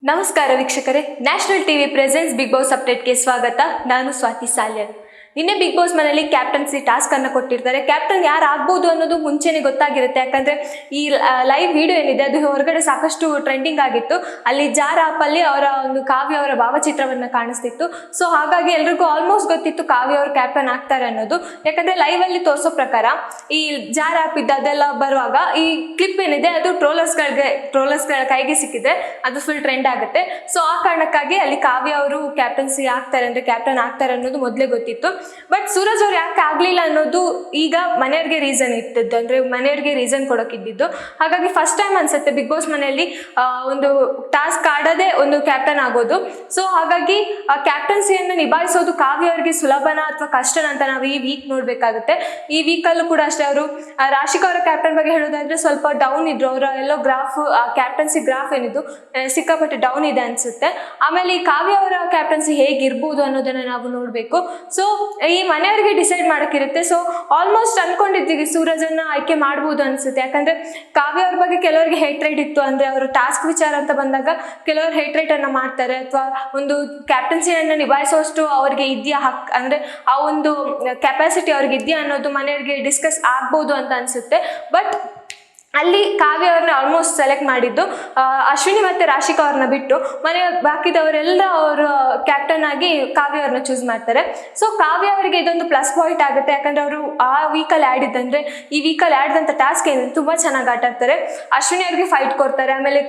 ನಮಸ್ಕಾರ ವೀಕ್ಷಕರೇ, national TV presents Bigg Boss ಅಪ್ಡೇಟ್ಗೆ ಸ್ವಾಗತ. ನಾನು ಸ್ವಾತಿ ಸಾಲ್ಯನ್. ನಿನ್ನೆ ಬಿಗ್ ಬಾಸ್ ಮನೆಯಲ್ಲಿ ಕ್ಯಾಪ್ಟನ್ಸಿ ಟಾಸ್ಕ್ ಅನ್ನು ಕೊಟ್ಟಿರ್ತಾರೆ. ಕ್ಯಾಪ್ಟನ್ ಯಾರು ಆಗ್ಬೋದು ಅನ್ನೋದು ಮುಂಚೆನೆ ಗೊತ್ತಾಗಿರುತ್ತೆ. ಯಾಕಂದ್ರೆ ಈ ಲೈವ್ ವಿಡಿಯೋ ಏನಿದೆ ಅದು ಹೊರಗಡೆ ಸಾಕಷ್ಟು ಟ್ರೆಂಡಿಂಗ್ ಆಗಿತ್ತು. ಅಲ್ಲಿ ಜಾರ್ ಆಪ್ ಅಲ್ಲಿ ಅವರ ಒಂದು ಕಾವ್ಯ ಅವರ ಭಾವಚಿತ್ರವನ್ನ ಕಾಣಿಸ್ತಿತ್ತು. ಸೊ ಹಾಗಾಗಿ ಎಲ್ರಿಗೂ ಆಲ್ಮೋಸ್ಟ್ ಗೊತ್ತಿತ್ತು ಕಾವ್ಯ ಅವರು ಕ್ಯಾಪ್ಟನ್ ಆಗ್ತಾರೆ ಅನ್ನೋದು. ಯಾಕಂದ್ರೆ ಲೈವ್ ಅಲ್ಲಿ ತೋರಿಸೋ ಪ್ರಕಾರ ಈ ಜಾರ್ ಆಪ್ ಇದ್ದ ಅದೆಲ್ಲ ಬರುವಾಗ ಈ ಕ್ಲಿಪ್ ಏನಿದೆ ಅದು ಟ್ರೋಲರ್ಸ್ಗಳ ಕೈಗೆ ಸಿಕ್ಕಿದ್ರೆ ಅದು ಫುಲ್ ಟ್ರೆಂಡ್ ಆಗುತ್ತೆ. ಸೊ ಆ ಕಾರಣಕ್ಕಾಗಿ ಅಲ್ಲಿ ಕಾವ್ಯ ಅವರು ಕ್ಯಾಪ್ಟನ್ಸಿ ಆಗ್ತಾರೆ ಅಂದ್ರೆ ಕ್ಯಾಪ್ಟನ್ ಆಗ್ತಾರೆ ಅನ್ನೋದು ಮೊದಲೇ ಗೊತ್ತಿತ್ತು. ಬಟ್ ಸೂರಜ್ ಅವ್ರು ಯಾಕೆ ಆಗ್ಲಿಲ್ಲ ಅನ್ನೋದು ಈಗ ಮನೆಯವ್ರಿಗೆ ರೀಸನ್ ಇಟ್ಟಿದ್ದು, ಅಂದ್ರೆ ಮನೆಯವ್ರಿಗೆ ರೀಸನ್ ಕೊಡೋಕಿದ್ದು. ಹಾಗಾಗಿ ಫಸ್ಟ್ ಟೈಮ್ ಅನ್ಸುತ್ತೆ ಬಿಗ್ ಬಾಸ್ ಮನೆಯಲ್ಲಿ ಒಂದು ಟಾಸ್ಕ್ ಆಡದೆ ಒಂದು ಕ್ಯಾಪ್ಟನ್ ಆಗೋದು. ಸೊ ಹಾಗಾಗಿ ಆ ಕ್ಯಾಪ್ಟನ್ಸಿಯನ್ನು ನಿಭಾಯಿಸೋದು ಕಾವ್ಯ ಅವರಿಗೆ ಸುಲಭನ ಅಥವಾ ಕಷ್ಟನ ಅಂತ ನಾವು ಈ ವೀಕ್ ನೋಡ್ಬೇಕಾಗುತ್ತೆ. ಈ ವೀಕಲ್ಲೂ ಕೂಡ ಅಷ್ಟೇ ಅವರು ರಾಶಿಕಾ ಅವರ ಕ್ಯಾಪ್ಟನ್ ಬಗ್ಗೆ ಹೇಳೋದಾದ್ರೆ ಸ್ವಲ್ಪ ಡೌನ್ ಇದ್ರು. ಅವರ ಎಲ್ಲೋ ಗ್ರಾಫ್ ಕ್ಯಾಪ್ಟನ್ಸಿ ಗ್ರಾಫ್ ಏನಿದ್ದು ಸಿಕ್ಕಾಪಟ್ಟೆ ಡೌನ್ ಇದೆ ಅನ್ಸುತ್ತೆ. ಆಮೇಲೆ ಈ ಕಾವ್ಯ ಅವರ ಕ್ಯಾಪ್ಟನ್ಸಿ ಹೇಗಿರ್ಬೋದು ಅನ್ನೋದನ್ನ ನಾವು ನೋಡ್ಬೇಕು. ಸೊ ಈ ಮನೆಯವರಿಗೆ ಡಿಸೈಡ್ ಮಾಡಕ್ಕಿರುತ್ತೆ. ಸೊ ಆಲ್ಮೋಸ್ಟ್ ಅನ್ಕೊಂಡಿದ್ದೀವಿ ಸೂರಜನ್ನ ಆಯ್ಕೆ ಮಾಡ್ಬೋದು ಅನ್ಸುತ್ತೆ. ಯಾಕಂದ್ರೆ ಕಾವ್ಯ ಅವ್ರ ಬಗ್ಗೆ ಕೆಲವರಿಗೆ ಹೇಟ್ರೇಟ್ ಇತ್ತು. ಅಂದ್ರೆ ಅವರು ಟಾಸ್ಕ್ ವಿಚಾರ ಅಂತ ಬಂದಾಗ ಕೆಲವರು ಹೇಟ್ರೇಟ್ ಅನ್ನ ಮಾಡ್ತಾರೆ, ಅಥವಾ ಒಂದು ಕ್ಯಾಪ್ಟನ್ಸಿಯನ್ನ ನಿಭಾಯಿಸುವಷ್ಟು ಅವ್ರಿಗೆ ಇದೆಯಾ ಅಂದ್ರೆ ಆ ಒಂದು ಕೆಪಾಸಿಟಿ ಅವ್ರಿಗೆ ಇದೆಯಾ ಅನ್ನೋದು ಮನೆಯವರಿಗೆ ಡಿಸ್ಕಸ್ ಆಗ್ಬೋದು ಅಂತ ಅನ್ಸುತ್ತೆ. ಬಟ್ ಅಲ್ಲಿ ಕಾವ್ಯ ಅವ್ರನ್ನ ಆಲ್ಮೋಸ್ಟ್ ಸೆಲೆಕ್ಟ್ ಮಾಡಿದ್ದು ಅಶ್ವಿನಿ ಮತ್ತೆ ರಾಶಿಕಾ ಅವ್ರನ್ನ ಬಿಟ್ಟು ಮನೆ ಬಾಕಿದವರೆಲ್ಲ ಅವರು ಕ್ಯಾಪ್ಟನ್ ಆಗಿ ಕಾವ್ಯ ಅವ್ರನ್ನ ಚೂಸ್ ಮಾಡ್ತಾರೆ. ಸೊ ಕಾವ್ಯ ಅವರಿಗೆ ಇದೊಂದು ಪ್ಲಸ್ ಪಾಯಿಂಟ್ ಆಗುತ್ತೆ. ಯಾಕಂದ್ರೆ ಅವರು ಆ ವೀಕಲ್ಲಿ ಆಡಿದ್ದಂದ್ರೆ ಈ ವೀಕಲ್ಲಿ ಆಡಿದಂಥ ಟಾಸ್ಕ್ ಏನು ತುಂಬಾ ಚೆನ್ನಾಗಿ ಆಟ ಆಡ್ತಾರೆ. ಅಶ್ವಿನಿ ಅವ್ರಿಗೆ ಫೈಟ್ ಕೊಡ್ತಾರೆ, ಆಮೇಲೆ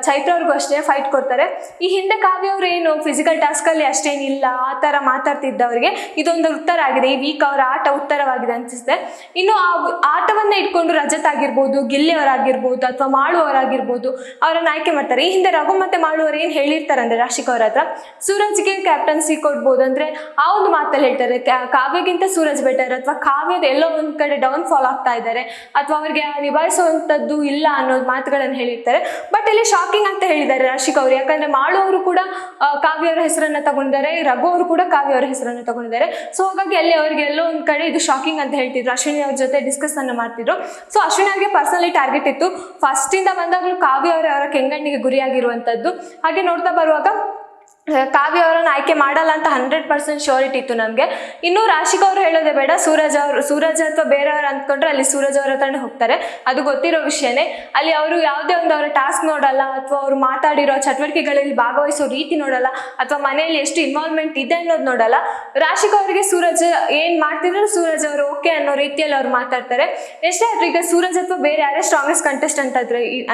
ಚೈತ್ರ ಅವ್ರಿಗೂ ಅಷ್ಟೇ ಫೈಟ್ ಕೊಡ್ತಾರೆ. ಈ ಹಿಂದೆ ಕಾವ್ಯ ಅವರು ಏನು ಫಿಸಿಕಲ್ ಟಾಸ್ಕ್ ಅಲ್ಲಿ ಅಷ್ಟೇನಿಲ್ಲ ಆ ತರ ಮಾತಾಡ್ತಿದ್ದವರಿಗೆ ಇದೊಂದು ಉತ್ತರ ಆಗಿದೆ. ಈ ವೀಕ್ ಅವರ ಆಟ ಉತ್ತರವಾಗಿದೆ ಅನ್ಸುತ್ತೆ. ಇನ್ನು ಆ ಆಟವನ್ನ ಇಟ್ಕೊಂಡು ರಜತ್ ಆಗಿರ್ಬೋದು, ಗಿಲ್ಲಿ ಅವರಾಗಿರ್ಬೋದು ಅಥವಾ ಮಾಳು ಅವರಾಗಿರ್ಬೋದು ಅವರನ್ನ ಆಯ್ಕೆ ಮಾಡ್ತಾರೆ. ಈ ಹಿಂದೆ ರಘು ಮತ್ತೆ ಮಾಳು ಅವರು ಏನ್ ಹೇಳಿರ್ತಾರೆ ಅಂದ್ರೆ ರಾಶಿಕಾ ಅವ್ರ ಹತ್ರ ಸೂರಜ್ಗೆ ಕ್ಯಾಪ್ಟನ್ಸಿ ಕೊಡ್ಬೋದು ಅಂದ್ರೆ ಆ ಒಂದು ಮಾತಲ್ಲಿ ಹೇಳ್ತಾರೆ ಕಾವ್ಯಗಿಂತ ಸೂರಜ್ ಬೆಟರ್, ಅಥವಾ ಕಾವ್ಯದ ಎಲ್ಲೋ ಒಂದ್ ಕಡೆ ಡೌನ್ ಫಾಲ್ ಆಗ್ತಾ ಇದ್ದಾರೆ, ಅಥವಾ ಅವ್ರಿಗೆ ನಿಭಾಯಿಸುವಂತದ್ದು ಇಲ್ಲ ಅನ್ನೋದು ಮಾತುಗಳನ್ನು ಹೇಳಿರ್ತಾರೆ. ಬಟ್ ಇಲ್ಲಿ ಶಾಕಿಂಗ್ ಅಂತ ಹೇಳಿದ್ದಾರೆ ರಾಶಿಕಾ ಅವರು. ಯಾಕಂದ್ರೆ ಮಾಳು ಅವರು ಕೂಡ ಕಾವ್ಯ ಅವರ ಹೆಸರನ್ನ ತಗೊಂಡಿದ್ದಾರೆ, ರಘು ಅವರು ಕೂಡ ಕಾವ್ಯ ಅವರ ಹೆಸರನ್ನ ತಗೊಂಡಿದ್ದಾರೆ. ಸೊ ಹಾಗಾಗಿ ಅಲ್ಲಿ ಅವ್ರಿಗೆ ಎಲ್ಲೋ ಒಂದ್ ಕಡೆ ಇದು ಶಾಕಿಂಗ್ ಅಂತ ಹೇಳ್ತಿದ್ರು. ಅಶ್ವಿನಿ ಅವ್ರ ಜೊತೆ ಡಿಸ್ಕಸ್ ಅನ್ನ ಮಾಡ್ತಿದ್ರು. ಸೊ ಅಶ್ವಿನಿ ಅವ್ರಿಗೆ ಪರ್ಸನಲಿ ಟಾರ್ಗೆಟ್ ಇತ್ತು. ಫಸ್ಟ್ ಇಂದ ಬಂದಾಗ್ಲೂ ಕಾವ್ಯ ಅವರ ಕೆಂಗಣ್ಣಿಗೆ ಗುರಿಯಾಗಿರುವಂತದ್ದು. ಹಾಗೆ ನೋಡ್ತಾ ಬರುವಾಗ ಕಾವ್ಯ ಅವರನ್ನು ಆಯ್ಕೆ ಮಾಡಲ್ಲ ಅಂತ 100% ಶ್ಯೂರಿಟಿ ಇತ್ತು ನಮಗೆ. ಇನ್ನು ರಾಶಿಕಾ ಅವರು ಹೇಳೋದೇ ಬೇಡ, ಸೂರಜ್ ಅಥವಾ ಬೇರೆಯವರು ಅಂದ್ಕೊಂಡ್ರೆ ಅಲ್ಲಿ ಸೂರಜ್ ಅವರ ಹತ್ರನೇ ಹೋಗ್ತಾರೆ. ಅದು ಗೊತ್ತಿರೋ ವಿಷಯನೇ. ಅಲ್ಲಿ ಅವರು ಯಾವುದೇ ಒಂದು ಅವರ ಟಾಸ್ಕ್ ನೋಡಲ್ಲ, ಅಥವಾ ಅವರು ಮಾತಾಡಿರೋ ಚಟುವಟಿಕೆಗಳಲ್ಲಿ ಭಾಗವಹಿಸೋ ರೀತಿ ನೋಡಲ್ಲ, ಅಥವಾ ಮನೆಯಲ್ಲಿ ಎಷ್ಟು ಇನ್ವಾಲ್ವ್ಮೆಂಟ್ ಇದೆ ಅನ್ನೋದು ನೋಡಲ್ಲ. ರಾಶಿಕಾ ಅವರಿಗೆ ಸೂರಜ್ ಏನ್ ಮಾಡ್ತಿದ್ರು ಸೂರಜ್ ಅವರು ಓಕೆ ಅನ್ನೋ ರೀತಿಯಲ್ಲಿ ಅವ್ರು ಮಾತಾಡ್ತಾರೆ. ಎಷ್ಟೇ ಆದ್ರೂ ಈಗ ಸೂರಜ್ ಅಥವಾ ಬೇರೆ ಯಾರೇ ಸ್ಟ್ರಾಂಗೆಸ್ಟ್ ಕಂಟೆಸ್ಟೆಂಟ್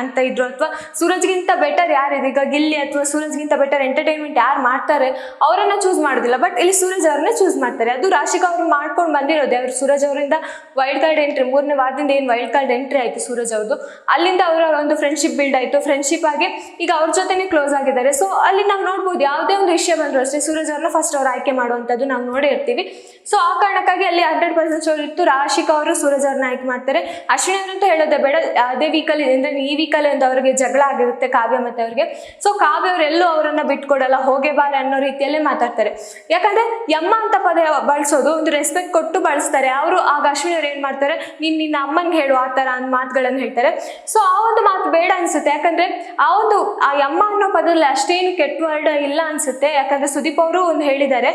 ಅಂತ ಇದ್ರು, ಅಥವಾ ಸೂರಜ್ಗಿಂತ ಬೆಟರ್ ಯಾರಿದೆ, ಈಗ ಗಿಲ್ಲಿ ಅಥವಾ ಸೂರಜ್ಗಿಂತ ಬೆಟರ್ ಎಂಟರ್ಟೈನ್ಮೆಂಟ್ ಯಾರು ಮಾಡ್ತಾರೆ ಅವರನ್ನ ಚೂಸ್ ಮಾಡೋದಿಲ್ಲ. ಬಟ್ ಇಲ್ಲಿ ಸೂರಜ್ ಅವ್ರನ್ನೇ ಚೂಸ್ ಮಾಡ್ತಾರೆ. ಅದು ರಾಶಿಕಾ ಅವ್ರು ಮಾಡ್ಕೊಂಡು ಬಂದಿರೋದೆ. ಅವ್ರು ಸೂರಜ್ ಅವರಿಂದ ವೈಲ್ಡ್ ಕಾರ್ಡ್ ಎಂಟ್ರಿ, 3ನೇ ವಾರದಿಂದ ಏನು ವೈಲ್ಡ್ ಕಾರ್ಡ್ ಎಂಟ್ರಿ ಆಯ್ತು ಸೂರಜ್ ಅವ್ರದ್ದು, ಅಲ್ಲಿಂದ ಅವರ ಒಂದು ಫ್ರೆಂಡ್ಶಿಪ್ ಬಿಲ್ಡ್ ಆಯ್ತು. ಫ್ರೆಂಡ್ಶಿಪ್ ಆಗಿ ಈಗ ಅವ್ರ ಜೊತೆನೇ ಕ್ಲೋಸ್ ಆಗಿದ್ದಾರೆ. ಸೊ ಅಲ್ಲಿ ನಾವು ನೋಡ್ಬೋದು ಯಾವುದೇ ಒಂದು ವಿಷಯ ಬಂದ್ರು ಅಷ್ಟೇ ಸೂರಜ್ ಅವ್ರನ್ನ ಫಸ್ಟ್ ಅವ್ರು ಆಯ್ಕೆ ಮಾಡುವಂಥದ್ದು ನಾವು ನೋಡೇ ಇರ್ತೀವಿ. ಸೊ ಆ ಕಾರಣಕ್ಕಾಗಿ ಅಲ್ಲಿ 100% ಶೋರ್ ಇತ್ತು. ರಾಶಿಕಾ ಅವರು ಸೂರಜ್ ಅವ್ರನ್ನ ಆಯ್ಕೆ ಮಾಡ್ತಾರೆ. ಅಶ್ವಿನಿ ಅವರಂತೂ ಹೇಳೋದೇ ಬೇಡ, ಅದೇ ವೀಕಲ್ಲಿ ಅಂದ್ರೆ ಈ ವೀಕಲ್ಲಿ ಒಂದು ಅವ್ರಿಗೆ ಜಗಳ ಆಗಿರುತ್ತೆ ಕಾವ್ಯ ಮತ್ತೆ ಅವ್ರಿಗೆ. ಸೊ ಕಾವ್ಯ ಅವರೆಲ್ಲೂ ಅವರನ್ನ ಬಿಟ್ಕೊಡಲ್ಲ, ಹೋಗೇ ಬಾರೆ ಅನ್ನೋ ರೀತಿಯಲ್ಲೇ ಮಾತಾಡ್ತಾರೆ. ಯಾಕಂದ್ರೆ ಯಮ್ಮ ಅಂತ ಪದ ಬಳಸೋದು ಒಂದು ರೆಸ್ಪೆಕ್ಟ್ ಕೊಟ್ಟು ಬಳಸ್ತಾರೆ ಅವರು. ಆಗ ಅಶ್ವಿನಿ ಅವ್ರು ಏನ್ ಮಾಡ್ತಾರೆ, ನಿನ್ನ ಅಮ್ಮನ್ಗೆ ಹೇಳು ಆ ತರ ಮಾತುಗಳನ್ನು ಹೇಳ್ತಾರೆ. ಸೊ ಆ ಒಂದು ಮಾತು ಬೇಡ ಅನ್ಸುತ್ತೆ. ಯಾಕಂದ್ರೆ ಆ ಯಮ್ಮ ಅನ್ನೋ ಪದದಲ್ಲಿ ಅಷ್ಟೇನು ಕೆಟ್ಟ ವರ್ಡ್ ಇಲ್ಲ ಅನ್ಸುತ್ತೆ. ಯಾಕಂದ್ರೆ ಸುದೀಪ್ ಅವರು ಒಂದು ಹೇಳಿದ್ದಾರೆ,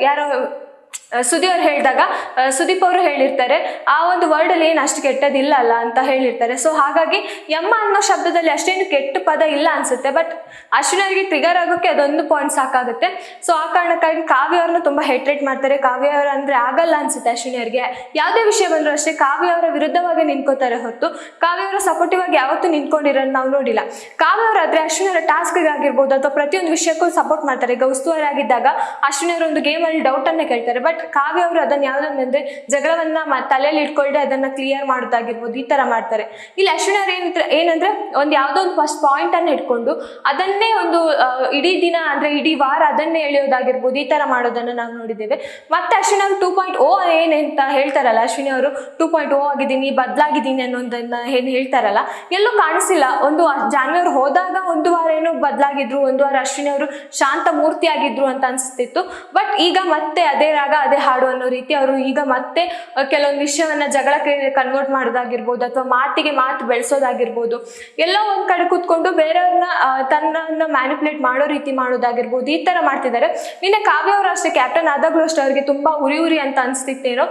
ಯಾರೋ ಸುದೀಪ್ ಅವ್ರು ಹೇಳಿದಾಗ ಸುದೀಪ್ ಅವರು ಹೇಳಿರ್ತಾರೆ ಆ ಒಂದು ವರ್ಡ್ ಅಲ್ಲಿ ಏನು ಅಷ್ಟು ಕೆಟ್ಟದಿಲ್ಲ ಅಲ್ಲ ಅಂತ ಹೇಳಿರ್ತಾರೆ. ಸೊ ಹಾಗಾಗಿ ಯಮ್ಮ ಅನ್ನೋ ಶಬ್ದದಲ್ಲಿ ಅಷ್ಟೇನು ಕೆಟ್ಟ ಪದ ಇಲ್ಲ ಅನ್ಸುತ್ತೆ. ಬಟ್ ಅಶ್ವಿನಿ ಅವರಿಗೆ ಟ್ರಿಗರ್ ಆಗೋಕೆ ಅದೊಂದು ಪಾಯಿಂಟ್ ಸಾಕಾಗುತ್ತೆ. ಸೊ ಆ ಕಾರಣಕ್ಕಾಗಿ ಕಾವ್ಯ ಅವ್ರನ್ನ ತುಂಬಾ ಹೇಟ್ರೇಟ್ ಮಾಡ್ತಾರೆ. ಕಾವ್ಯ ಅವರ ಅಂದ್ರೆ ಆಗಲ್ಲ ಅನ್ಸುತ್ತೆ ಅಶ್ವಿನಿ ಅವ್ರಿಗೆ. ಯಾವುದೇ ವಿಷಯ ಬಂದ್ರು ಅಷ್ಟೇ ಕಾವ್ಯ ಅವರ ವಿರುದ್ಧವಾಗಿ ನಿಂತ್ಕೋತಾರೆ ಹೊತ್ತು ಕಾವ್ಯ ಅವರ ಸಪೋರ್ಟಿವ್ ಆಗಿ ಯಾವತ್ತೂ ನಿಂತ್ಕೊಂಡಿರೋದು ನಾವು ನೋಡಿಲ್ಲ. ಕಾವ್ಯ ಅವರಾದ್ರೆ ಅಶ್ವಿನಿ ಅವರ ಟಾಸ್ಕ್ ಆಗಿರ್ಬೋದು ಅಥವಾ ಪ್ರತಿಯೊಂದು ವಿಷಯಕ್ಕೂ ಸಪೋರ್ಟ್ ಮಾಡ್ತಾರೆ. ಈಗ ಉಸ್ತುವಾರಿ ಆಗಿದ್ದಾಗ ಅಶ್ವಿನಿ ಅವರು ಒಂದು ಗೇಮ್ ಅಲ್ಲಿ ಡೌಟ್ ಅನ್ನೇ ಕೇಳ್ತಾರೆ. ಬಟ್ ಕಾವ್ಯ ಅವರು ಅದನ್ನ ಯಾವ್ದಂದ್ರೆ ಜಗಳವನ್ನ ತಲೆಯಲ್ಲಿ ಇಟ್ಕೊಳ್ಳದೆ ಅದನ್ನ ಕ್ಲಿಯರ್ ಮಾಡೋದಾಗಿರ್ಬೋದು, ಈ ತರ ಮಾಡ್ತಾರೆ. ಇಲ್ಲಿ ಅಶ್ವಿನಿ ಅವ್ರು ಏನಂದ್ರೆ ಒಂದು ಯಾವ್ದೋ ಒಂದು ಫಸ್ಟ್ ಪಾಯಿಂಟ್ ಅನ್ನ ಇಟ್ಕೊಂಡು ಅದನ್ನೇ ಒಂದು ಇಡೀ ದಿನ ಅಂದ್ರೆ ಇಡೀ ವಾರ ಅದನ್ನೇ ಎಳೆಯೋದಾಗಿರ್ಬೋದು, ಈ ತರ ಮಾಡೋದನ್ನ ನಾವು ನೋಡಿದ್ದೇವೆ. ಮತ್ತೆ ಅಶ್ವಿನಿ ಅವರು 2.0 ಏನಂತ ಹೇಳ್ತಾರಲ್ಲ, ಅಶ್ವಿನಿ ಅವರು 2.0 ಆಗಿದ್ದೀನಿ, ಬದಲಾಗಿದ್ದೀನಿ ಅನ್ನೋದನ್ನ ಏನ್ ಹೇಳ್ತಾರಲ್ಲ, ಎಲ್ಲೂ ಕಾಣಿಸಿಲ್ಲ. ಒಂದು ಜಾನ್ವಿ ಅವರು ಹೋದಾಗ ಒಂದು ವಾರ ಏನೋ ಬದಲಾಗಿದ್ರು, ಒಂದು ವಾರ ಅಶ್ವಿನಿ ಅವರು ಶಾಂತ ಮೂರ್ತಿ ಆಗಿದ್ರು ಅಂತ ಅನ್ಸ್ತಿತ್ತು. ಬಟ್ ಈಗ ಮತ್ತೆ ಅದೇ ರಾಗ ಗಾದೆ ಹಾಡು ಅನ್ನೋ ರೀತಿ ಅವರು ಈಗ ಮತ್ತೆ ಕೆಲವೊಂದು ವಿಷಯವನ್ನ ಜಗಳಕ್ಕೆ ಕನ್ವರ್ಟ್ ಮಾಡೋದಾಗಿರ್ಬೋದು ಅಥವಾ ಮಾತಿಗೆ ಮಾತು ಬೆಳೆಸೋದಾಗಿರ್ಬೋದು, ಎಲ್ಲೋ ಒಂದ್ ಕಡೆ ಕೂತ್ಕೊಂಡು ಬೇರೆಯವ್ರನ್ನ ತನ್ನನ್ನ ಮ್ಯಾನಿಪುಲೇಟ್ ಮಾಡೋ ರೀತಿ ಮಾಡೋದಾಗಿರ್ಬೋದು, ಈ ತರ ಮಾಡ್ತಿದ್ದಾರೆ. ನಿನ್ನೆ ಕಾವ್ಯ ಅವರು ಅಷ್ಟೇ ಕ್ಯಾಪ್ಟನ್ ಆದಾಗ್ಲೂ ಅಷ್ಟೇ ಅವ್ರಿಗೆ ತುಂಬಾ ಉರಿ ಅಂತ ಅನ್ಸ್ತಿತ್ತೇನೋ,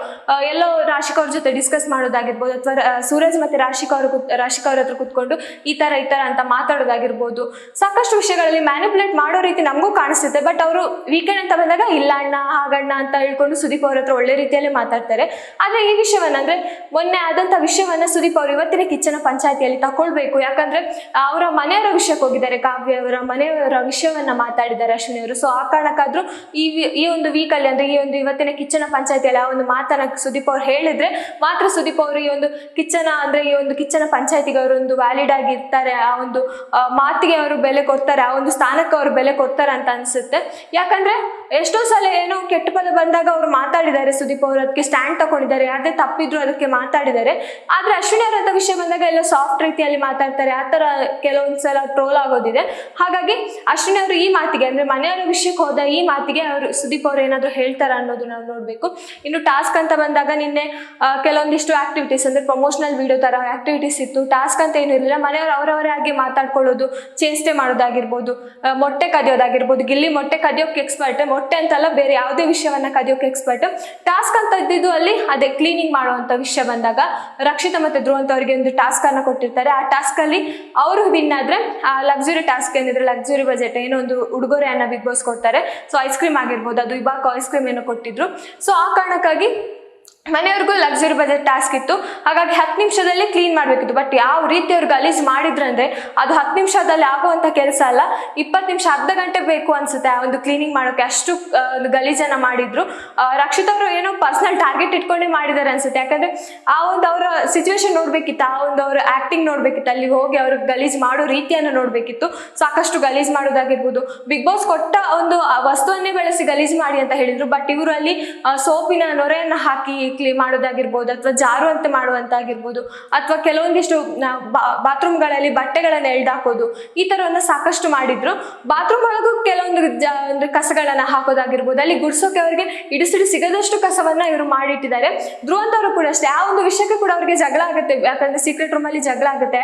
ಎಲ್ಲೋ ರಾಶಿಕಾ ಅವ್ರ ಜೊತೆ ಡಿಸ್ಕಸ್ ಮಾಡೋದಾಗಿರ್ಬೋದು ಅಥವಾ ಸೂರಜ್ ಮತ್ತೆ ರಾಶಿಕಾ ಅವ್ರ ಹತ್ರ ಕೂತ್ಕೊಂಡು ಈ ತರ ಅಂತ ಮಾತಾಡೋದಾಗಿರ್ಬೋದು, ಸಾಕಷ್ಟು ವಿಷಯಗಳಲ್ಲಿ ಮ್ಯಾನಿಪುಲೇಟ್ ಮಾಡೋ ರೀತಿ ನಮಗೂ ಕಾಣಿಸುತ್ತೆ. ಬಟ್ ಅವರು ವೀಕೆಂಡ್ ಅಂತ ಬಂದಾಗ ಇಲ್ಲ ಅಣ್ಣ ಹಾಗಣ್ಣ ಅಂತ ಹೇಳ್ಕೊಂಡು ಸುದೀಪ್ ಅವ್ರ ಹತ್ರ ಒಳ್ಳೆ ರೀತಿಯಲ್ಲಿ ಮಾತಾಡ್ತಾರೆ. ಆದ್ರೆ ಈ ವಿಷಯವನ್ನ ಅಂದ್ರೆ ಮೊನ್ನೆ ಆದಂತ ವಿಷಯವನ್ನ ಸುದೀಪ್ ಅವರು ಇವತ್ತಿನ ಕಿಚ್ಚನ ಪಂಚಾಯತಿಯಲ್ಲಿ ತಕೊಳ್ಬೇಕು. ಯಾಕಂದ್ರೆ ಅವರ ಮನೆಯವರ ವಿಷಯಕ್ಕೆ ಹೋಗಿದ್ದಾರೆ, ಕಾವ್ಯ ಅವರ ಮನೆಯವರ ವಿಷಯವನ್ನ ಮಾತಾಡಿದ್ದಾರೆ ಅಶ್ವಿನಿ ಅವರು. ಸೊ ಆ ಕಾರಣಕ್ಕಾದ್ರೂ ಈ ಒಂದು ವೀಕಲ್ಲಿ ಅಂದ್ರೆ ಈ ಒಂದು ಇವತ್ತಿನ ಕಿಚ್ಚನ ಪಂಚಾಯತಿಯಲ್ಲಿ ಆ ಒಂದು ಮಾತನ್ನ ಸುದೀಪ್ ಅವ್ರು ಹೇಳಿದ್ರೆ ಮಾತ್ರ ಸುದೀಪ್ ಅವರು ಈ ಒಂದು ಕಿಚ್ಚನ ಪಂಚಾಯತಿಗೆ ಅವರು ಒಂದು ವ್ಯಾಲಿಡ್ ಆಗಿರ್ತಾರೆ, ಆ ಒಂದು ಮಾತಿಗೆ ಅವರು ಬೆಲೆ ಕೊಡ್ತಾರೆ, ಆ ಒಂದು ಸ್ಥಾನಕ್ಕೆ ಅವರು ಬೆಲೆ ಕೊಡ್ತಾರೆ ಅಂತ ಅನ್ಸುತ್ತೆ. ಯಾಕಂದ್ರೆ ಎಷ್ಟೋ ಸಲ ಏನೋ ಕೆಟ್ಟ ಪದ ಬಂದಾಗ ಅವರು ಮಾತಾಡಿದ್ದಾರೆ, ಸುದೀಪ್ ಅವರು ಅದಕ್ಕೆ ಸ್ಟ್ಯಾಂಡ್ ತಗೊಂಡಿದ್ದಾರೆ, ಯಾರದೇ ತಪ್ಪಿದ್ರು ಅದಕ್ಕೆ ಮಾತಾಡಿದ್ದಾರೆ. ಆದ್ರೆ ಅಶ್ವಿನಿ ಅವರ ವಿಷಯ ಬಂದಾಗ ಎಲ್ಲ ಸಾಫ್ಟ್ ರೀತಿಯಲ್ಲಿ ಮಾತಾಡ್ತಾರೆ, ಆ ತರ ಕೆಲವೊಂದ್ಸಲ ಟ್ರೋಲ್ ಆಗೋದಿದೆ. ಹಾಗಾಗಿ ಅಶ್ವಿನಿ ಅವರು ಈ ಮಾತಿಗೆ ಅಂದ್ರೆ ಮನೆಯವರ ವಿಷಯಕ್ಕೆ ಹೋದ ಈ ಮಾತಿಗೆ ಅವರು ಸುದೀಪ್ ಅವರು ಏನಾದ್ರು ಹೇಳ್ತಾರ ಅನ್ನೋದು ನಾವು ನೋಡ್ಬೇಕು. ಇನ್ನು ಟಾಸ್ಕ್ ಅಂತ ಬಂದಾಗ ನಿನ್ನೆ ಕೆಲವೊಂದಿಷ್ಟು ಆಕ್ಟಿವಿಟೀಸ್ ಅಂದ್ರೆ ಪ್ರಮೋಷನಲ್ ವಿಡಿಯೋ ತರ ಆಕ್ಟಿವಿಟೀಸ್ ಇತ್ತು. ಟಾಸ್ಕ್ ಅಂತ ಏನು ಇರಲಿಲ್ಲ, ಮನೆಯವರು ಅವರವರೇ ಆಗಿ ಮಾತಾಡ್ಕೊಳ್ಳೋದು, ಚೇಷ್ಟೆ ಮಾಡೋದಾಗಿರ್ಬೋದು, ಮೊಟ್ಟೆ ಕದಿಯೋದಾಗಿರ್ಬೋದು. ಗಿಲ್ಲಿ ಮೊಟ್ಟೆ ಕದಿಯೋಕೆ ಎಕ್ಸ್ಪರ್ಟ್, ಮೊಟ್ಟೆ ಅಂತಲ್ಲ ಬೇರೆ ಯಾವುದೇ ವಿಷಯವನ್ನ ಕದಿಯೋಕೆ ಎಕ್ಸ್ಪರ್ಟ್. ಟಾಸ್ಕ್ ಅಂತ ಇದ್ದಿದ್ದು ಅಲ್ಲಿ ಅದೇ ಕ್ಲೀನಿಂಗ್ ಮಾಡುವಂತ ವಿಷಯ ಬಂದಾಗ ರಕ್ಷಿತಾ ಮತ್ತೆ ಧ್ರುವ ಅಂತ ಅವರಿಗೆ ಒಂದು ಟಾಸ್ಕ್ ಅನ್ನ ಕೊಟ್ಟಿರ್ತಾರೆ. ಆ ಟಾಸ್ಕ್ ಅಲ್ಲಿ ಅವರು ವಿನ್ ಆದ್ರೆ ಆ ಲಕ್ಸುರಿ ಟಾಸ್ಕ್ ಏನಿದ್ರೆ ಲಕ್ಸುರಿ ಬಜೆಟ್ ಏನೋ ಒಂದು ಉಡುಗೊರೆಯನ್ನ ಬಿಗ್ ಬಾಸ್ ಕೊಡ್ತಾರೆ. ಸೊ ಐಸ್ ಕ್ರೀಮ್ ಆಗಿರ್ಬೋದು, ಅದು ಇವಾಗ ಐಸ್ ಕ್ರೀಮ್ ಏನೋ ಕೊಟ್ಟಿದ್ರು. ಸೊ ಆ ಕಾರಣಕ್ಕಾಗಿ ಮನೆಯವ್ರಿಗೂ ಲಕ್ಸುರಿ ಬಜೆಟ್ ಟಾಸ್ಕ್ ಇತ್ತು. ಹಾಗಾಗಿ 10 ನಿಮಿಷದಲ್ಲಿ ಕ್ಲೀನ್ ಮಾಡಬೇಕಿತ್ತು. ಬಟ್ ಯಾವ ರೀತಿ ಅವ್ರು ಗಲೀಜ್ ಮಾಡಿದ್ರಂದ್ರೆ ಅದು 10 ನಿಮಿಷದಲ್ಲಿ ಆಗುವಂತ ಕೆಲಸ ಅಲ್ಲ, 20 ನಿಮಿಷ ಅರ್ಧ ಗಂಟೆ ಬೇಕು ಅನ್ಸುತ್ತೆ ಆ ಒಂದು ಕ್ಲೀನಿಂಗ್ ಮಾಡೋಕೆ, ಅಷ್ಟು ಒಂದು ಗಲೀಜನ್ನ ಮಾಡಿದ್ರು. ರಕ್ಷಿತಾ ಅವರು ಏನೋ ಪರ್ಸನಲ್ ಟಾರ್ಗೆಟ್ ಇಟ್ಕೊಂಡೇ ಮಾಡಿದ್ದಾರೆ ಅನ್ಸುತ್ತೆ. ಯಾಕಂದ್ರೆ ಆ ಒಂದು ಅವರ ಸಿಚುವೇಶನ್ ನೋಡ್ಬೇಕಿತ್ತು, ಆ ಒಂದು ಅವ್ರ ಆಕ್ಟಿಂಗ್ ನೋಡ್ಬೇಕಿತ್ತು, ಅಲ್ಲಿ ಹೋಗಿ ಅವ್ರ ಗಲೀಜ್ ಮಾಡೋ ರೀತಿಯನ್ನು ನೋಡ್ಬೇಕಿತ್ತು. ಸಾಕಷ್ಟು ಗಲೀಜ್ ಮಾಡೋದಾಗಿರ್ಬೋದು, ಬಿಗ್ ಬಾಸ್ ಕೊಟ್ಟ ಒಂದು ವಸ್ತುವನ್ನೇ ಬಳಸಿ ಗಲೀಜ್ ಮಾಡಿ ಅಂತ ಹೇಳಿದ್ರು. ಬಟ್ ಇವರು ಅಲ್ಲಿ ಸೋಪಿನ ನೊರೆಯನ್ನ ಹಾಕಿ ಕ್ಲೀನ್ ಮಾಡೋದಾಗಿರ್ಬೋದು ಅಥವಾ ಜಾರುವಂತೆ ಮಾಡುವಂತಾಗಿರ್ಬೋದು, ಅಥವಾ ಕೆಲವೊಂದಿಷ್ಟು ಬಾತ್ರೂಮ್ಗಳಲ್ಲಿ ಬಟ್ಟೆಗಳನ್ನ ಎಳ್ದಾಕೋದು, ಈ ತರವನ್ನ ಸಾಕಷ್ಟು ಮಾಡಿದ್ರು. ಬಾತ್ರೂಮ್ ಒಳಗೂ ಕೆಲವೊಂದು ಅಂದ್ರೆ ಕಸಗಳನ್ನ ಹಾಕೋದಾಗಿರ್ಬೋದು, ಅಲ್ಲಿ ಗುಡ್ಸೋಕೆ ಅವರಿಗೆ ಇಡಿಸಿಡಿ ಸಿಗದಷ್ಟು ಕಸವನ್ನ ಇವರು ಮಾಡಿಟ್ಟಿದ್ದಾರೆ. ಧ್ರುವಂತವರು ಕೂಡ ಅಷ್ಟೇ, ಆ ಒಂದು ವಿಷಯಕ್ಕೆ ಕೂಡ ಅವ್ರಿಗೆ ಜಗಳ ಆಗುತ್ತೆ. ಯಾಕಂದ್ರೆ ಸೀಕ್ರೆಟ್ ರೂಮ್ ಅಲ್ಲಿ ಜಗಳ ಆಗುತ್ತೆ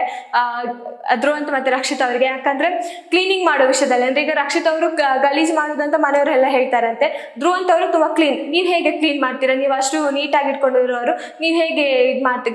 ಧ್ರುವಂತ ಮತ್ತೆ ರಕ್ಷಿತಾ ಅವರಿಗೆ. ಯಾಕಂದ್ರೆ ಕ್ಲೀನಿಂಗ್ ಮಾಡೋ ವಿಷಯದಲ್ಲಿ ಅಂದ್ರೆ ಈಗ ರಕ್ಷಿತಾ ಅವರು ಗಲೀಜ್ ಮಾಡೋದಂತ ಮನೆಯವರೆಲ್ಲ ಹೇಳ್ತಾರಂತೆ, ಧ್ರುವಂತ ಅವರು ತುಂಬಾ ಕ್ಲೀನ್, ನೀವ್ ಹೇಗೆ ಕ್ಲೀನ್ ಮಾಡ್ತೀರಾ, ನೀವು ಅಷ್ಟು ನೀಟಾಗಿ ಇಟ್ಕೊಂಡಿರೋರು, ನೀವ್ ಹೇಗೆ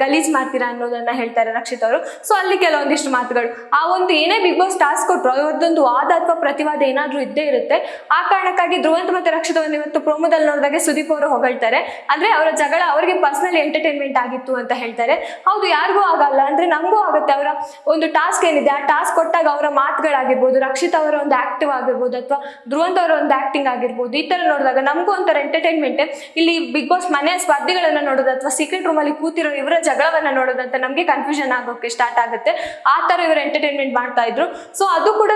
ಗಲೀಜ್ ಮಾಡ್ತೀರಾ ಅನ್ನೋದನ್ನ ಹೇಳ್ತಾರೆ ರಕ್ಷಿತಾ ಅವರು. ಸೊ ಅಲ್ಲಿ ಕೆಲವೊಂದಿಷ್ಟು ಮಾತುಗಳು, ಆ ಒಂದು ಏನೇ ಬಿಗ್ ಬಾಸ್ ಟಾಸ್ಕ್ ಕೊಟ್ರು ಇವತ್ತೊಂದು ವಾದ ಅಥವಾ ಪ್ರತಿವಾದ ಏನಾದ್ರೂ ಇದ್ದೇ ಇರುತ್ತೆ. ಆ ಕಾರಣಕ್ಕಾಗಿ ಧ್ರುವಂತ ಮತ್ತೆ ರಕ್ಷಿತವನ್ನು ಇವತ್ತು ಪ್ರೋಮೋದಲ್ಲಿ ನೋಡಿದಾಗ ಸುದೀಪ್ ಅವರು ಹೊಗಳ್ತಾರೆ. ಅಂದ್ರೆ ಅವರ ಜಗಳ ಅವರಿಗೆ ಪರ್ಸನಲ್ ಎಂಟರ್ಟೈನ್ಮೆಂಟ್ ಆಗಿತ್ತು ಅಂತ ಹೇಳ್ತಾರೆ. ಹೌದು, ಯಾರಿಗೂ ಆಗಲ್ಲ ಅಂದ್ರೆ ನಮಗೂ ಆಗುತ್ತೆ. ಅವರ ಒಂದು ಟಾಸ್ಕ್ ಏನಿದೆ ಆ ಟಾಸ್ಕ್ ಕೊಟ್ಟಾಗ ಅವರ ಮಾತುಗಳಾಗಿರ್ಬೋದು, ರಕ್ಷಿತಾ ಅವರ ಒಂದು ಆಕ್ಟಿವ್ ಆಗಿರ್ಬೋದು ಅಥವಾ ಧ್ರುವಂತ ಅವರ ಒಂದು ಆಕ್ಟಿಂಗ್ ಆಗಿರ್ಬೋದು, ಈ ತರ ನೋಡಿದಾಗ ನಮಗೂ ಒಂಥರ ಎಂಟರ್ಟೈನ್ಮೆಂಟ್. ಇಲ್ಲಿ ಬಿಗ್ ಬಾಸ್ ಮನೆಯ ಸ್ಪರ್ಧಿಗಳನ್ನ ನೋಡೋದು ಅಥವಾ ಸೀಕ್ರೆಟ್ ರೂಮ್ ಅಲ್ಲಿ ಕೂತಿರೋ ಇವರ ಜಗಳವನ್ನ ನೋಡೋದಂತ ನಮ್ಗೆ ಕನ್ಫ್ಯೂಷನ್ ಆಗೋಕೆ ಸ್ಟಾರ್ಟ್ ಆಗುತ್ತೆ. ಆ ತರ ಇವರು ಎಂಟರ್ಟೈನ್ಮೆಂಟ್ ಮಾಡ್ತಾ ಇದ್ರು. ಸೊ ಅದು ಕೂಡ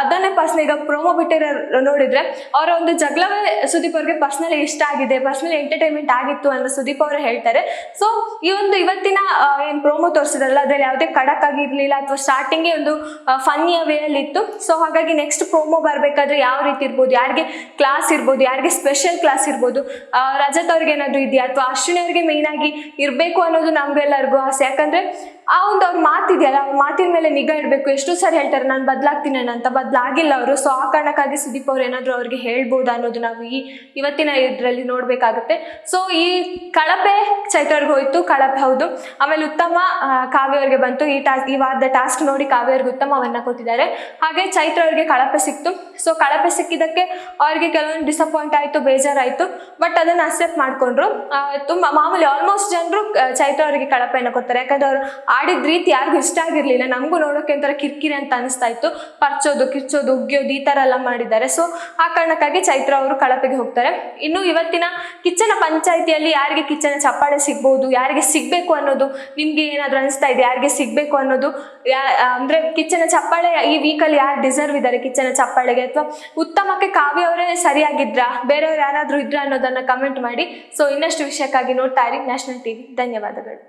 ಅದನ್ನೇ ಪರ್ಸನಲ್ ಈಗ ಪ್ರೋಮೋ ಬಿಟ್ಟಿರೋ ನೋಡಿದ್ರೆ ಅವರ ಒಂದು ಜಗಳವೇ ಸುದೀಪ್ ಅವ್ರಿಗೆ ಪರ್ಸನಲಿ ಇಷ್ಟ ಆಗಿದೆ, ಪರ್ಸನಲಿ ಎಂಟರ್ಟೈನ್ಮೆಂಟ್ ಆಗಿತ್ತು ಅಂತ ಸುದೀಪ್ ಅವರು ಹೇಳ್ತಾರೆ. ಸೊ ಈ ಒಂದು ಇವತ್ತಿನ ಏನ್ ಪ್ರೋಮೋ ತೋರಿಸಿದ್ರಲ್ಲ ಅದ್ರಲ್ಲಿ ಯಾವುದೇ ಖಡಕ್ ಆಗಿರ್ಲಿಲ್ಲ ಅಥವಾ ಸ್ಟಾರ್ಟಿಂಗ್ ಒಂದು ಫನ್ನಿಯ ವೇ ಅಲ್ಲಿ ಇತ್ತು. ಸೊ ಹಾಗಾಗಿ ನೆಕ್ಸ್ಟ್ ಪ್ರೋಮೋ ಬರ್ಬೇಕಾದ್ರೆ ಯಾವ ರೀತಿ ಇರ್ಬೋದು, ಯಾರಿಗೆ ಕ್ಲಾಸ್ ಇರ್ಬೋದು, ಯಾರಿಗೆ ಸ್ಪೆಷಲ್ ಕ್ಲಾಸ್ ಇರ್ಬೋದು, ರಜತ್ ಅವ್ರಿಗೆ ಏನಾದ್ರು ಇದೆಯಾ ಅಥವಾ ಅಶ್ವಿನಿ ಅವ್ರಿಗೆ ಮೇನ್ ಆಗಿ ಇರ್ಬೇಕು ಅನ್ನೋದು ನಮ್ಗೆಲ್ಲರಿಗೂ ಆಸೆ. ಯಾಕಂದ್ರೆ ಆ ಒಂದು ಅವ್ರ ಮಾತಿದೆಯಲ್ಲ, ಅವ್ರ ಮಾತಿನ ಮೇಲೆ ನಿಗಾ ಇಡಬೇಕು. ಎಷ್ಟೋ ಸಾರಿ ಹೇಳ್ತಾರೆ ನಾನು ಬದಲಾಗ್ತೀನಿ ಅಂತ, ಬದಲಾಗಿಲ್ಲ ಅವರು. ಸೊ ಆ ಕಾರಣಕ್ಕಾಗಿ ಸುದೀಪ್ ಅವ್ರು ಏನಾದ್ರು ಅವ್ರಿಗೆ ಹೇಳ್ಬೋದು ಅನ್ನೋದು ನಾವು ಇವತ್ತಿನ ಇದರಲ್ಲಿ ನೋಡ್ಬೇಕಾಗುತ್ತೆ. ಸೊ ಈ ಕಳಪೆ ಚೈತ್ರವ್ರಿಗೆ ಹೋಯ್ತು, ಕಳಪೆ ಹೌದು. ಆಮೇಲೆ ಉತ್ತಮ ಕಾವ್ಯ ಅವ್ರಿಗೆ ಬಂತು. ಈ ವಾರದ ಟಾಸ್ಕ್ ನೋಡಿ ಕಾವ್ಯ ಅವ್ರಿಗೆ ಉತ್ತಮವನ್ನ ಕೊಟ್ಟಿದ್ದಾರೆ. ಹಾಗೆ ಚೈತ್ರ ಅವ್ರಿಗೆ ಕಳಪೆ ಸಿಕ್ತು. ಸೊ ಕಳಪೆ ಸಿಕ್ಕಿದ್ದಕ್ಕೆ ಅವ್ರಿಗೆ ಕೆಲವೊಂದು ಡಿಸಪಾಯಿಂಟ್ ಆಯ್ತು, ಬೇಜಾರಾಯ್ತು. ಬಟ್ ಅದನ್ನ ಅಕ್ಸೆಪ್ಟ್ ಮಾಡ್ಕೊಂಡ್ರು. ತುಂಬಾ ಮಾಮೂಲಿ ಆಲ್ಮೋಸ್ಟ್ ಜನರು ಚೈತ್ರ ಅವರಿಗೆ ಕಳಪೆಯನ್ನು ಕೊಡ್ತಾರೆ. ಯಾಕಂದ್ರೆ ಅವ್ರು ಆಡಿದ ರೀತಿ ಯಾರಿಗೂ ಇಷ್ಟ ಆಗಿರ್ಲಿಲ್ಲ, ನಮಗೂ ನೋಡೋಕೆ ಒಂಥರ ಕಿರಿಕಿರಿ ಅಂತ ಅನಿಸ್ತಾ ಇತ್ತು. ಪರ್ಚೋದು, ಕಿರ್ಚೋದು, ಉಗ್ಯೋದು ಈ ತರ ಎಲ್ಲ ಮಾಡಿದ್ದಾರೆ. ಸೊ ಆ ಕಾರಣಕ್ಕಾಗಿ ಚೈತ್ರ ಅವರು ಕಳಪೆಗೆ ಹೋಗ್ತಾರೆ. ಇನ್ನು ಇವತ್ತಿನ ಕಿಚ್ಚನ ಪಂಚಾಯಿತಿಯಲ್ಲಿ ಯಾರಿಗೆ ಕಿಚ್ಚನ ಚಪ್ಪಾಳೆ ಸಿಗ್ಬಹುದು, ಯಾರಿಗೆ ಸಿಗ್ಬೇಕು ಅನ್ನೋದು ನಿಮ್ಗೆ ಏನಾದ್ರು ಅನಿಸ್ತಾ ಇದೆ? ಯಾರಿಗೆ ಸಿಗ್ಬೇಕು ಅನ್ನೋದು ಅಂದ್ರೆ ಕಿಚ್ಚನ ಚಪ್ಪಾಳೆ ಈ ವೀಕಲ್ಲಿ ಯಾರು ಡಿಸರ್ವ್ ಇದ್ದಾರೆ ಕಿಚ್ಚನ ಚಪ್ಪಾಳೆಗೆ, ಅಥವಾ ಉತ್ತಮಕ್ಕೆ ಕಾವ್ಯ ಅವರೇ ಸರಿಯಾಗಿದ್ರಾ, ಬೇರೆಯವ್ರು ಯಾರಾದ್ರೂ ಇದ್ರ ಅನ್ನೋದನ್ನ ಕಮೆಂಟ್ ಮಾಡಿ. ಸೊ ಇನ್ನಷ್ಟು ವಿಷಯಕ್ಕಾಗಿ ನೋಡ್ತಾ ಇರಿ ನ್ಯಾಷನಲ್ ಟಿವಿ. ಧನ್ಯವಾದಗಳು.